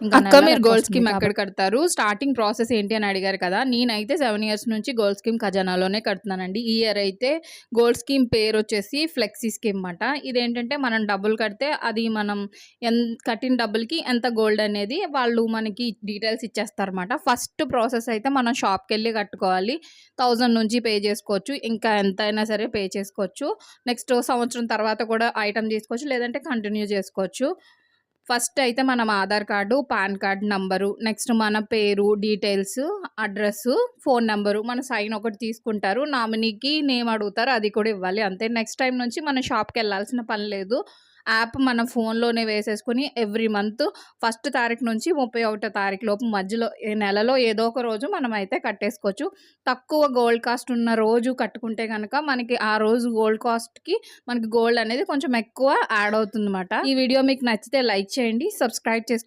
ఇంకా అక్క నెల మీరు గోల్డ్ లెక్కొస్తుంది స్కీమ్ ఎక్కడ కాబట్టి కడతారు? స్టార్టింగ్ ప్రాసెస్ ఏంటి అని అడిగారు కదా! నేనైతే 7 ఇయర్స్ నుంచి గోల్డ్ స్కీమ్ ఖజానాలోనే కడుతున్నానండి. ఈ ఇయర్ అయితే గోల్డ్ స్కీమ్ పేరొచ్చేసి ఫ్లెక్సీ స్కీమ్ మాట. ఇదేంటంటే మనం డబ్బులు కడితే అది మనం కట్టిన డబ్బులకి ఎంత గోల్డ్ అనేది వాళ్ళు మనకి డీటెయిల్స్ ఇచ్చేస్తారన్నమాట. ఫస్ట్ ప్రాసెస్ అయితే మనం షాప్‌కెళ్ళి కట్టుకోవాలి. 1000 నుంచి పే చేసుకోవచ్చు. ఇంకా ఎంతైనా సరే పే చేసుకోవచ్చు. నెక్స్ట్ సంవత్సరం తర్వాత కూడా ఐటెమ్ తీసుకోవచ్చు. లేదంటే కంటిన్యూ చేసుకోవచ్చు. ఫస్ట్ అయితే మనం Aadhaar card, pan card number, next మన పేరు, డీటెయిల్స్, అడ్రస్సు, ఫోను నంబరు, మన సైన్ ఒకటి తీసుకుంటారు. నామినీకి నేమ్ అడుగుతారు. అది కూడా ఇవ్వాలి అంతే. నెక్స్ట్ టైమ్ నుంచి మనం షాప్‌కెళ్ళాల్సిన పని లేదు. యాప్ మన ఫోన్‌లోనే వేసేసుకొని ఎవ్రీ మంత్ ఫస్ట్ తారీఖు నుంచి 31 తారీఖు లోపు మధ్యలో ఈ నెలలో ఏదో ఒక రోజు మనమైతే కట్టేసుకోవచ్చు. తక్కువ గోల్డ్ కాస్ట్ ఉన్న రోజు కట్టుకుంటే గనక మనకి ఆ రోజు గోల్డ్ కాస్ట్‌కి మనకి గోల్డ్ అనేది కొంచెం ఎక్కువ యాడ్ అవుతుందన్నమాట. ఈ వీడియో మీకు నచ్చితే లైక్ చేయండి. సబ్స్క్రైబ్ చేసుకోండి.